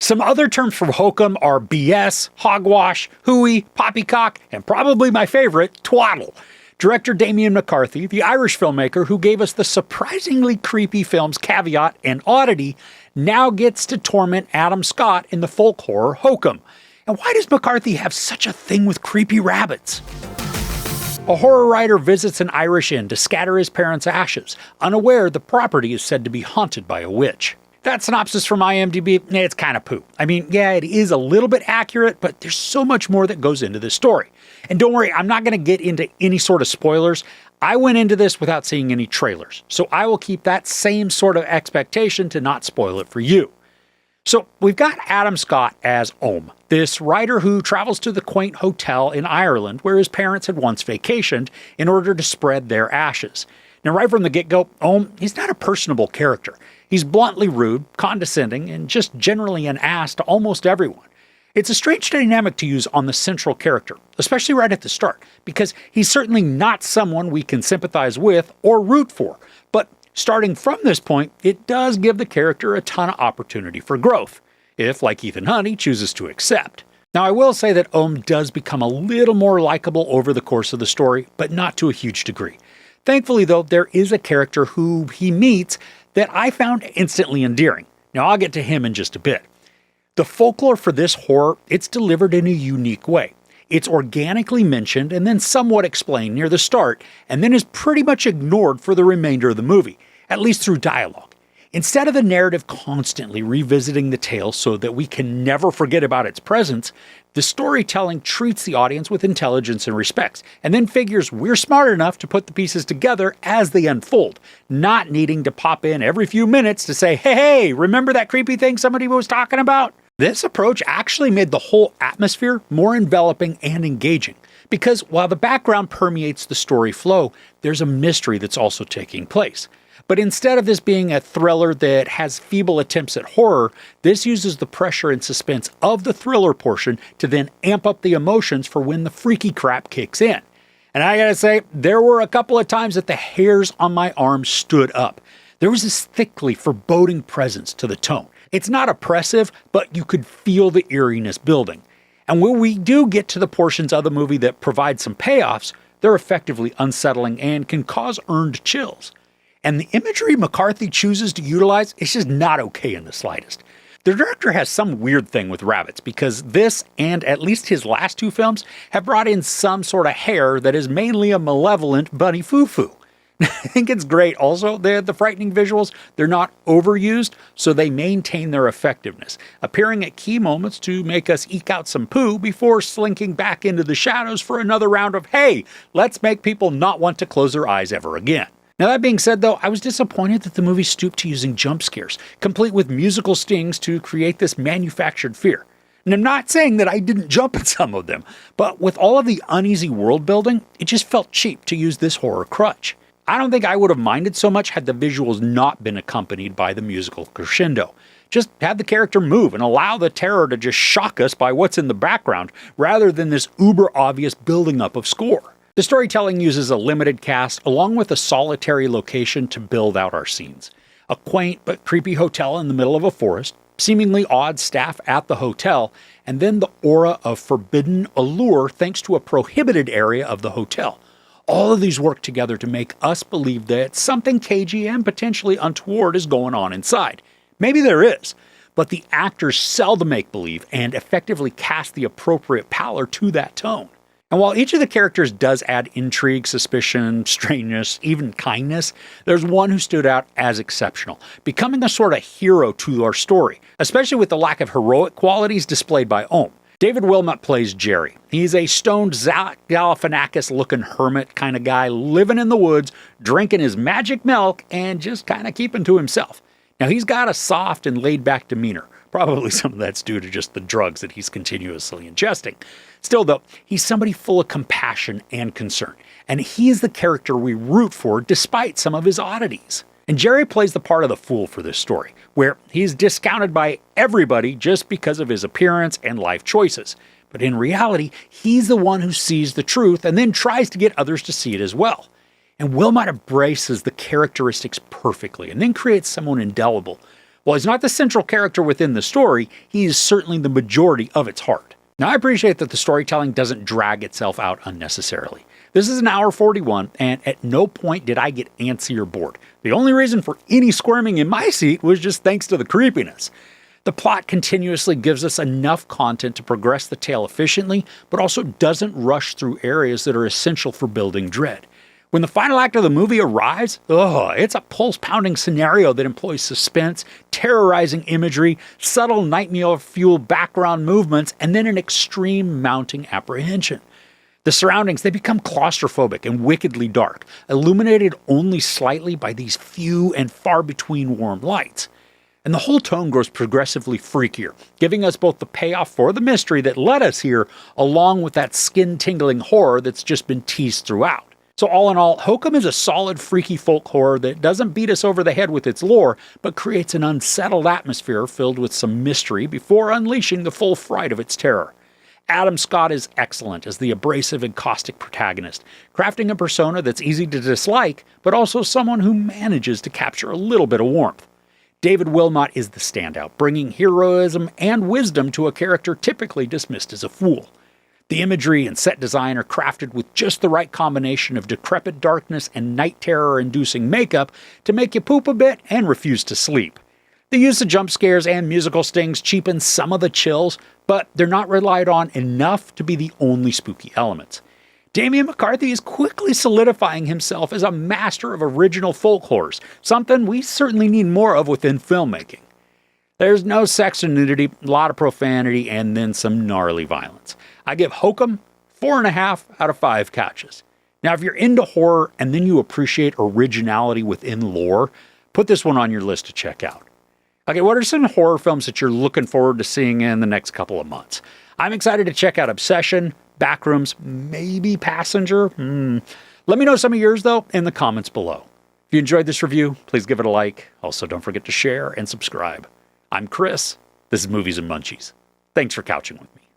Some other terms for Hokum are BS, hogwash, hooey, poppycock, and probably my favorite, twaddle. Director Damian McCarthy, the Irish filmmaker who gave us the surprisingly creepy films Caveat and Oddity, now gets to torment Adam Scott in the folk horror Hokum. And why does McCarthy have such a thing with creepy rabbits? A horror writer visits an Irish inn to scatter his parents' ashes, unaware the property is said to be haunted by a witch. That synopsis from IMDb, it's kind of poo. I mean, yeah, it is a little bit accurate, but there's so much more that goes into this story. And don't worry, I'm not going to get into any sort of spoilers. I went into this without seeing any trailers, so I will keep that same sort of expectation to not spoil it for you. So we've got Adam Scott as Ohm, this writer who travels to the quaint hotel in Ireland where his parents had once vacationed in order to spread their ashes. Now, right from the get-go, Ohm, he's not a personable character. He's bluntly rude, condescending, and just generally an ass to almost everyone. It's a strange dynamic to use on the central character, especially right at the start, because he's certainly not someone we can sympathize with or root for. But starting from this point, it does give the character a ton of opportunity for growth, if, like Ethan Hunt, he chooses to accept. Now, I will say that Ohm does become a little more likable over the course of the story, but not to a huge degree. Thankfully, though, there is a character who he meets that I found instantly endearing. Now, I'll get to him in just a bit. The folklore for this horror, it's delivered in a unique way. It's organically mentioned and then somewhat explained near the start, and then is pretty much ignored for the remainder of the movie, at least through dialogue. Instead of the narrative constantly revisiting the tale so that we can never forget about its presence, the storytelling treats the audience with intelligence and respect, and then figures we're smart enough to put the pieces together as they unfold, not needing to pop in every few minutes to say, hey, remember that creepy thing somebody was talking about? This approach actually made the whole atmosphere more enveloping and engaging, because while the background permeates the story flow, there's a mystery that's also taking place. But instead of this being a thriller that has feeble attempts at horror, this uses the pressure and suspense of the thriller portion to then amp up the emotions for when the freaky crap kicks in. And I gotta say, there were a couple of times that the hairs on my arms stood up. There was this thickly foreboding presence to the tone. It's not oppressive, but you could feel the eeriness building. And when we do get to the portions of the movie that provide some payoffs, they're effectively unsettling and can cause earned chills. And the imagery McCarthy chooses to utilize is just not okay in the slightest. The director has some weird thing with rabbits because this, and at least his last two films, have brought in some sort of hair that is mainly a malevolent bunny foo-foo. I think it's great. Also, the frightening visuals, they're not overused, so they maintain their effectiveness, appearing at key moments to make us eke out some poo before slinking back into the shadows for another round of, hey, let's make people not want to close their eyes ever again. Now, that being said, though, I was disappointed that the movie stooped to using jump scares, complete with musical stings to create this manufactured fear. And I'm not saying that I didn't jump at some of them, but with all of the uneasy world building, it just felt cheap to use this horror crutch. I don't think I would have minded so much had the visuals not been accompanied by the musical crescendo. Just have the character move and allow the terror to just shock us by what's in the background, rather than this uber-obvious building up of score. The storytelling uses a limited cast along with a solitary location to build out our scenes. A quaint but creepy hotel in the middle of a forest, seemingly odd staff at the hotel, and then the aura of forbidden allure thanks to a prohibited area of the hotel. All of these work together to make us believe that something cagey and potentially untoward is going on inside. Maybe there is, but the actors sell the make-believe and effectively cast the appropriate pallor to that tone. And while each of the characters does add intrigue, suspicion, strangeness, even kindness, there's one who stood out as exceptional, becoming a sort of hero to our story, especially with the lack of heroic qualities displayed by Ohm. David Wilmot plays Jerry. He's a stoned Zach Galifianakis-looking hermit kind of guy living in the woods, drinking his magic milk, and just kind of keeping to himself. Now, he's got a soft and laid-back demeanor. Probably some of that's due to just the drugs that he's continuously ingesting. Still, though, he's somebody full of compassion and concern, and he is the character we root for despite some of his oddities. And Jerry plays the part of the fool for this story, where he's discounted by everybody just because of his appearance and life choices. But in reality, he's the one who sees the truth and then tries to get others to see it as well. And Wilmot embraces the characteristics perfectly and then creates someone indelible, While he's not the central character within the story, he is certainly the majority of its heart. Now, I appreciate that the storytelling doesn't drag itself out unnecessarily. This is an hour 41, and at no point did I get antsy or bored. The only reason for any squirming in my seat was just thanks to the creepiness. The plot continuously gives us enough content to progress the tale efficiently, but also doesn't rush through areas that are essential for building dread. When the final act of the movie arrives, it's a pulse-pounding scenario that employs suspense, terrorizing imagery, subtle nightmare-fueled background movements, and then an extreme mounting apprehension. The surroundings, they become claustrophobic and wickedly dark, illuminated only slightly by these few and far between warm lights. And the whole tone grows progressively freakier, giving us both the payoff for the mystery that led us here, along with that skin-tingling horror that's just been teased throughout. So all in all, Hokum is a solid, freaky folk horror that doesn't beat us over the head with its lore, but creates an unsettled atmosphere filled with some mystery before unleashing the full fright of its terror. Adam Scott is excellent as the abrasive and caustic protagonist, crafting a persona that's easy to dislike, but also someone who manages to capture a little bit of warmth. David Wilmot is the standout, bringing heroism and wisdom to a character typically dismissed as a fool. The imagery and set design are crafted with just the right combination of decrepit darkness and night terror-inducing makeup to make you poop a bit and refuse to sleep. The use of jump scares and musical stings cheapens some of the chills, but they're not relied on enough to be the only spooky elements. Damian McCarthy is quickly solidifying himself as a master of original folk horrors, something we certainly need more of within filmmaking. There's no sex or nudity, a lot of profanity, and then some gnarly violence. I give Hokum 4.5 out of 5 couches. Now, if you're into horror and then you appreciate originality within lore, put this one on your list to check out. Okay, what are some horror films that you're looking forward to seeing in the next couple of months? I'm excited to check out Obsession, Backrooms, maybe Passenger. Let me know some of yours, though, in the comments below. If you enjoyed this review, please give it a like. Also, don't forget to share and subscribe. I'm Chris. This is Movies and Munchies. Thanks for couching with me.